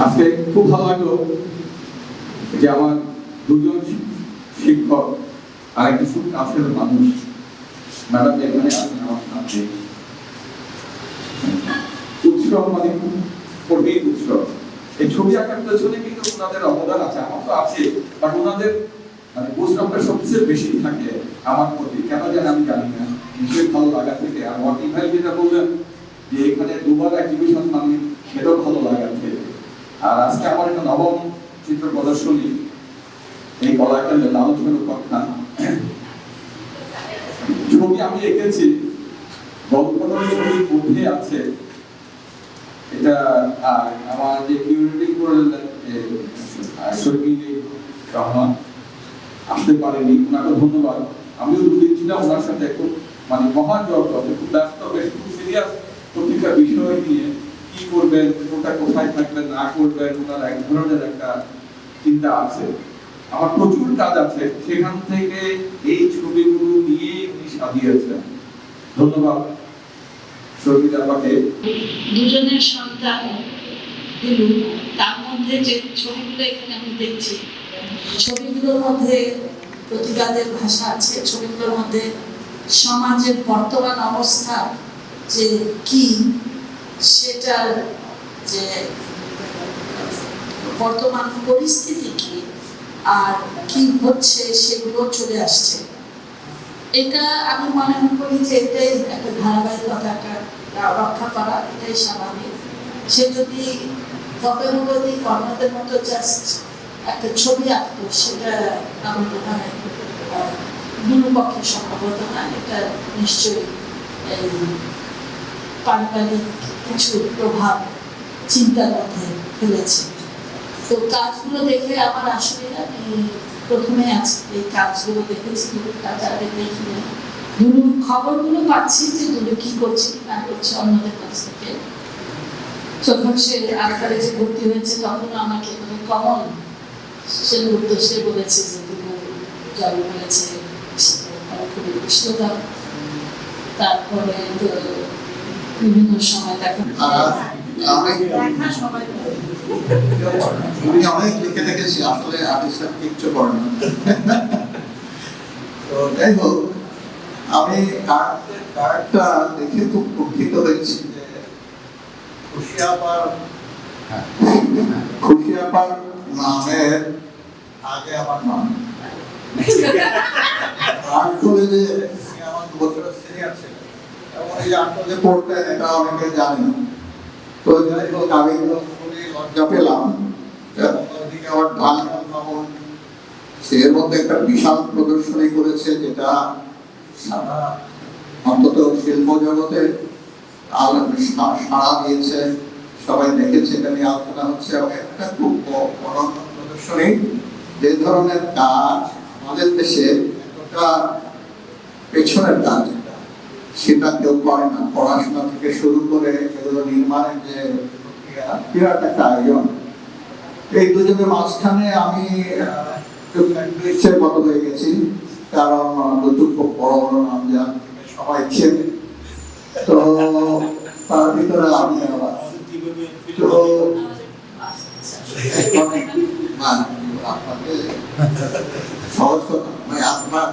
আজকে খুব ভালো লাগলো যে আমার দুজন শিক্ষক আর একটি খুব কাছের মানুষ ম্যাডাম এখানে আছেন আমার সাথে। উৎসব মানে কঠিন উৎসব। এই ছবি আঁকার পেছনে কিন্তু ওনাদের অবদান আছে, আমার তো আছে, বাট ওনাদের মানে উৎসবটা সবচেয়ে বেশি থাকে আমার প্রতি, কেন জানি আমি জানি না, নিশ্চয়ই ভালো লাগা থেকে। আর ওয়াকিং ভাই যেটা বললেন যে এখানে দুবার এক্সিবিশন মানে সেটাও ভালো লাগা থেকে। আর আজকে আমার একটা নবম চিত্র প্রদর্শনী, এই কলাকেন্দ্রের আলোচনার কথা। ছবি আমি এঁকেছি, গল্পটার ছবির মধ্যে আছে এটা। আর আমার যে কিউরেটিং করলেন রহমান আসতে পারেনি, ওনাকে ধন্যবাদ। আমিও দুদিন ছিলাম ওনার সাথে, খুব মানে মহাজগ, খুব ব্যস্ত, বেশ খুব সিরিয়াস প্রত্যেকটা বিষয় নিয়ে কি করবেন, কোনটা কোথায় থাকবেন না করবেন, ওনার এক ধরনের একটা চিন্তা আছে। আমার প্রচুর কাজ আছে, সেখান থেকে এই ছবিগুলো নিয়ে উনি সাজিয়েছেন। ধন্যবাদ সবিতা আপাকে। দুজনের সন্তান দিলু, তার মধ্যে যে ছবিগুলো এখানে আমি দেখছি, ছবিগুলোর মধ্যে প্রতিবাদের ভাষা আছে, ছবিগুলোর মধ্যে সমাজের বর্তমান অবস্থা যে কি, সেটার যে বর্তমান পরিস্থিতি কি আর কি হচ্ছে সেগুলো চলে আসছে। এটা আমি মনে করি যে এটাই একটা ধারাবাহিকতাটা রক্ষা করা, এটাই স্বাভাবিক। সে যদি গতানুগতিক অন্যদের মতো জাস্ট একটা ছবি আঁকতো, সেটা আমার মনে হয় দুপক্ষে সম্ভব হতো না। এটা নিশ্চয়ই পারিবারিক কিছু প্রভাব চিন্তার মধ্যে ফেলেছে। তো কাজগুলো দেখে আমার আসলে আমি প্রথমে এই কাজগুলো দেখেছি, দুলুর খবরগুলো পাচ্ছি যে দুলু কি করছে না করছে অন্যদের কাছ থেকে। যখন সে আজকালে যে ভর্তি হয়েছে তখন আমাকে কমন সেনগুপ্ত সে বলেছে যে দুলু জল ফেলেছে, খুবই উষ্ণতা। তারপরে তো বিভিন্ন সময় দেখা সময় আমি অনেক লিখে রেখেছি, আসলে আর্টিস্টরা কিচ্ছু করে না। তো যাই হোক, আমি কার্ডটা দেখে খুব দুঃখিত হয়েছি যে খুশি আপার নামের আগে আমার নাম আর্ট কলেজে আমার 2 বছরের সিনিয়র ছিল এবং এই আর্ট কলেজে পড়তেন, এটা অনেকে জানে না। তো যাই হোক, আমি লজ্জা পেলাম এর মধ্যে একটা বিশাল প্রদর্শনী করেছে, যেটা অন্তত শিল্প জগতে সাড়া দিয়েছে, সবাই দেখেছে, এটা নিয়ে আলোচনা হচ্ছে। এবং একটা খুব অনন্য প্রদর্শনী, যে ধরনের কাজ আমাদের দেশে এতটা পেছনের কাজ সেটা কেউ করে না। পড়াশোনা থেকে শুরু করে এগুলো নির্মাণের যে বিরাট একটা আয়োজন। এই দুজনের মাঝখানে আমি ইচ্ছের মতো হয়ে গেছি, কারণ দুটো খুব বড় বড় নাম যান সবাই চেনে। তো তার ভিতরে আমি আবার আপনাকে সহজ কথা মানে আপনার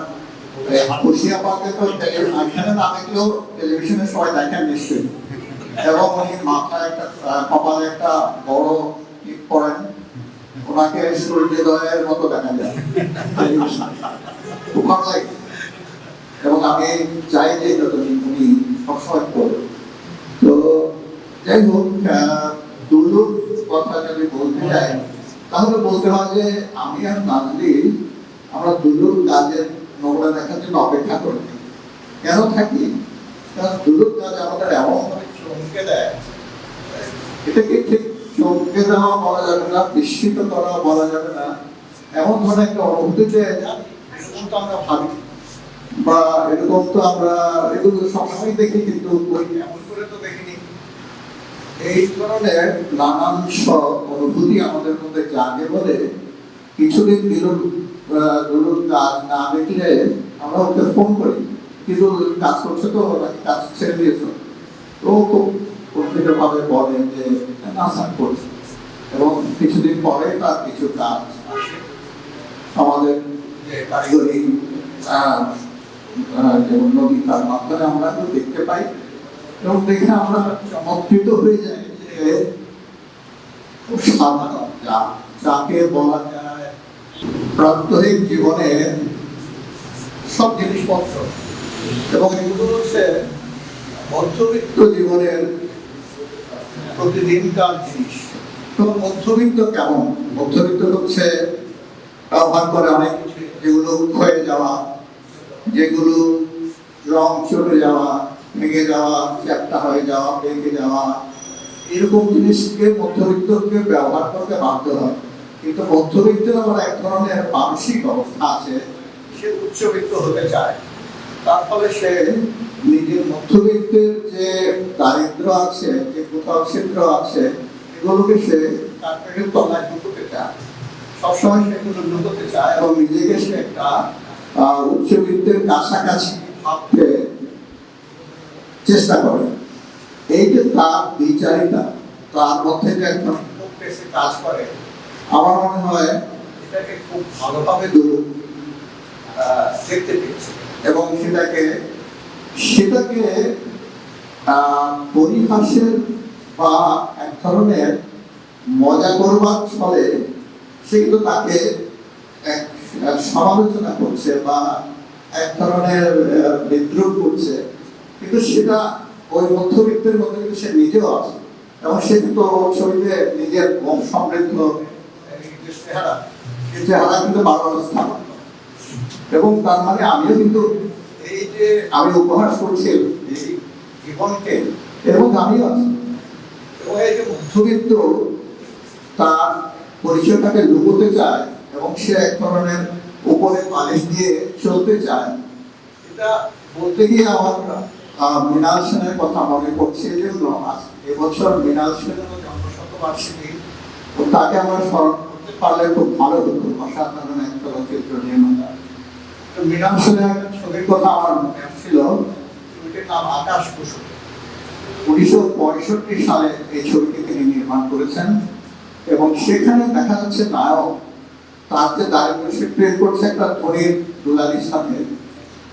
খুশিয়া পাকে তো এখানে না দেখলেও টেলিভিশনে সবাই দেখেন নিশ্চয়ই। এবং উনি মাথায় একটা কপালে একটা বড় টিপ পরেন, ওনাকে সূর্যোদয়ের মতো দেখা যায়, খুব ভালো লাগে। এবং আমি চাই যে উনি সবসময় করবেন। তো যাই হোক, দুলুর কথা যদি বলতে যাই তাহলে বলতে হয় যে আমি আর নাজরিন আমরা দুলুর কাজের নমুনা দেখার জন্য অপেক্ষা করি। কেন থাকি? কারণ দুলুর কাজ আমাদের এমন চমকে দেয়, এটাকে ঠিক চমকে দেওয়া বলা যাবে না, বিস্মিত করা বলা যাবে না, এমন ধরনের একটা অনুভূতি যে এরকম তো আমরা ভাবি বা এরকম তো আমরা এগুলো সবসময় দেখি, কিন্তু এমন করে তো দেখিনি। এই ধরনের নানান অনুভূতি আমাদের মধ্যে জাগে বলে কিছুদিন দুলুর কাজ না দেখলে আমরা ওকে ফোন করি, কিন্তু কাজ করছে তো নাকি কাজ ছেড়ে দিয়েছ, ও খুব ভাবে বলে যে না স্যার করছে। এবং পরে তার কিছু কাজ আসে। আমাদের যে কারিগরি যে উন্নতি তার মাধ্যমে আমরা তো দেখতে পাই এবং দেখে আমরা চমৎকৃত হয়ে যাই যে খুব সাধারণ যাকে বলা যায় প্রাত্যহিক জীবনে সব জিনিসপত্র এবং এগুলো হচ্ছে মধ্যবিত্ত জীবনের প্রতিদিনকার জিনিস। তো মধ্যবিত্ত কেমন? মধ্যবিত্ত হচ্ছে ব্যবহার করে অনেক কিছু যেগুলো ক্ষয়ে যাওয়া, যেগুলো রং চলে যাওয়া, ভেঙে যাওয়া, চ্যাপ্টা হয়ে যাওয়া, ভেঙে যাওয়া, এরকম জিনিসকে মধ্যবিত্তকে ব্যবহার করতে বাধ্য হয়। কিন্তু মধ্যবিত্তের আবার এক ধরনের মানসিক অবস্থা আছে, সে উচ্চবিত্ত হতে চায়। তার ফলে সে নিজের মধ্যবিত্তের যে দারিদ্র আছে, যে কোথাও ছিদ্র আছে, এগুলোকে সে কার্পেটের তলায় ঢুকতে চায়, সবসময় সেগুলো ঢুকতে চায় এবং নিজেকে সে একটা উচ্চবিত্তের কাছাকাছি ভাবতে চেষ্টা করে। এই যে তার বিচারিতা, তার মধ্যে যে একটা কাজ করে, আমার মনে হয় এটাকে খুব ভালোভাবে দেখতে পেয়েছে এবং সেটাকে পরিহাসের বা এক ধরনের মজা করবার ফলে সে কিন্তু তাকে সমালোচনা করছে বা এক ধরনের বিদ্রুপ করছে, কিন্তু সেটা ওই মধ্যবিত্তের মধ্যে কিন্তু সে নিজেও আছে এবং সে কিন্তু ছবিতে নিজের কম সমৃদ্ধ চেহারা, সে চেহারা কিন্তু বারবার স্থাপন করে। এবং তার মানে আমিও কিন্তু এই যে আমি উপহাস করছি এই জীবনকে, এবং আমিও আছি। এবং এই যে মধ্যবিত্ত তার পরিচয়টাকে লুকোতে চায় এবং সে এক ধরনের উপরে পালিশ দিয়ে চলতে চায়, এটা বলতে গিয়ে আমার মৃণাল সেনের কথা মনে পড়ছে। এই জন্য এবছর মৃণাল সেনের জন্মশতবার্ষিকী, তাকে আমরা স্মরণ করতে পারলে খুব ভালো হতো। অসাধারণ এক চলচ্চিত্র নির্মাতা। তো মৃণাল সেনের একটা ছবির কথা আমার মনে আসছিল, ছবিটির নাম আকাশ কুসুম। 1965 সালে এই ছবিটি তিনি নির্মাণ করেছেন এবং সেখানে দেখা যাচ্ছে নায়ক তার যে দারিদ্র সে প্রেম করছে একটা ধনীর দুলালির সাথে,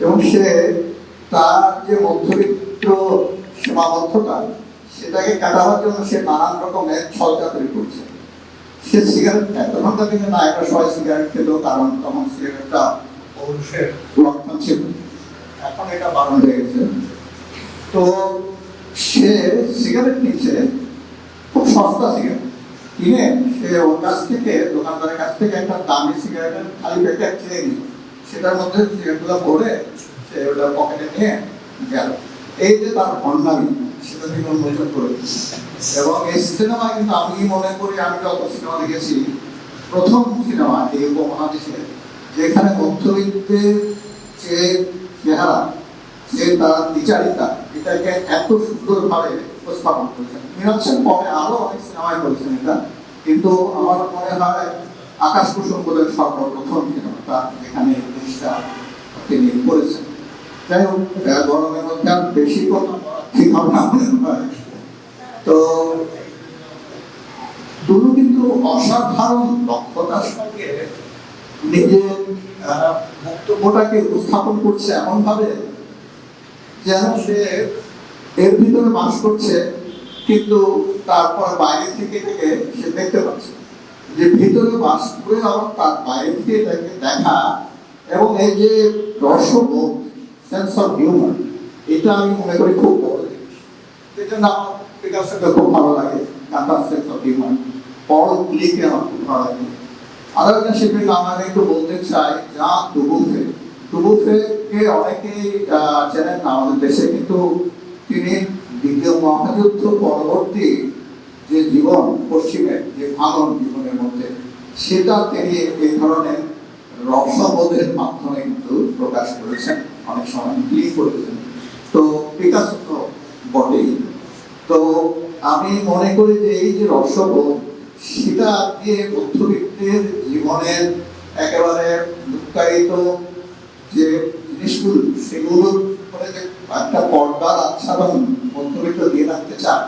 এবং সে তার যে মধ্যবিত্ত সীমাবদ্ধতা সেটাকে কাটাবার জন্য সে নানান রকমের ছলচাতুরি করছে। সে সিগারেট তখনকার দিনে নায়করা সবাই সিগারেট খেত, কারণ তখন সিগারেটটা পৌরুষের লক্ষণ ছিল, এখন এটা বারণ হয়ে গেছে। তো সে সিগারেট নিচ্ছে, খুব সস্তা সিগারেট কিনে সে ওর কাছ থেকে, দোকানদারের কাছ থেকে একটা দামি সিগারেটের খালি প্যাকেট খেয়ে নিল, সেটার মধ্যে সিগারেটগুলো ভরে সে ওটা পকেটে নিয়ে গেল। এই যে তার ভণ্ডামি, সেটা তিনি উন্মোচন করে। এবং এই সিনেমা কিন্তু আমি মনে করি, আমি যত সিনেমা দেখেছি, প্রথম সিনেমা এই উপমহাদেশে যেখানে মধ্যবিত্তের যে চেহারা, যে তার বিচারিতা, এটাকে এত সুন্দরভাবে উপস্থাপন করেছেন। মৃণাল সেন পরে আরো অনেক সিনেমায় করেছেন এটা, কিন্তু আমার মনে হয় আকাশ কুসুম বোধহয় সর্বপ্রথম সিনেমাটা যেখানে এই জিনিসটা তিনি করেছেন। যাই হোক, গরমের মধ্যে আর বেশি কথা ঠিক হবে না মনে হয়। তো দুলু কিন্তু অসাধারণ দক্ষতার সঙ্গে নিজের বক্তব্যটাকে উপস্থাপন করছে এমন ভাবে যেন সে এর ভিতরে বাস করছে, কিন্তু তারপর বাইরে থেকে সে দেখতে পাচ্ছে যে ভিতরে বাস করে আবার তার বাইরে থেকে এটাকে দেখা। এবং এই যে রসবোধ, সেন্স অফ হিউমার, এটা আমি মনে করি খুব বড় জিনিস। সেই জন্য আমার পিকাসোকে খুব ভালো লাগে, তার সেন্স অফ হিউমার। পল ক্লিকে আমার খুব ভালো লাগে। আরো একটা শিল্পীর নাম আমি একটু বলতে চাই, যা দুবুফে। দুবুফেকে অনেকেই চেনেন না আমাদের দেশে, কিন্তু তিনি দ্বিতীয় মহাযুদ্ধ পরবর্তী যে জীবন, পশ্চিমের যে ভাঙন জীবনের মধ্যে, সেটা তিনি এই ধরনের রসবোধের মাধ্যমে কিন্তু প্রকাশ করেছেন, অনেক সময় ক্লিক করেছেন। তো পিকাসো তো বটেই। তো আমি মনে করি যে এই যে রসবোধ, সেটা দিয়ে মধ্যবিত্তের জীবনের একেবারে লুকায়িত যে জিনিসগুলো, সেগুলোর উপরে যে একটা পর্দার আচ্ছাদন মধ্যবিত্ত দিয়ে রাখতে চান,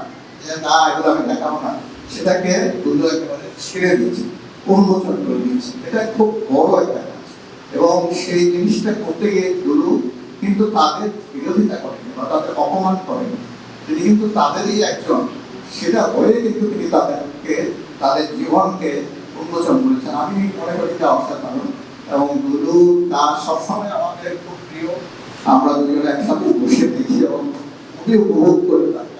যে না এগুলো আমি দেখাবো না, সেটাকে দুলু একেবারে ছেড়ে দিয়েছে, উন্মোচন করে দিয়েছে। এটা খুব বড় একটা কাজ, এবং সেই জিনিসটা করতে গিয়ে দুলু কিন্তু তাদের বিরোধিতা করেনি বা তাদের অপমান করেনি, তিনি কিন্তু তাদেরই একজন, সেটা হয়ে কিন্তু তিনি তাদেরকে, তাদের জীবনকে উন্মোচন করেছেন। আমি মনে করি এটা অসাধারণ, এবং দুলু তার সবসময় আমাদের খুব প্রিয়। আমরা দুজনে একসাথে বসে দেখি এবং খুবই উপভোগ করে থাকি।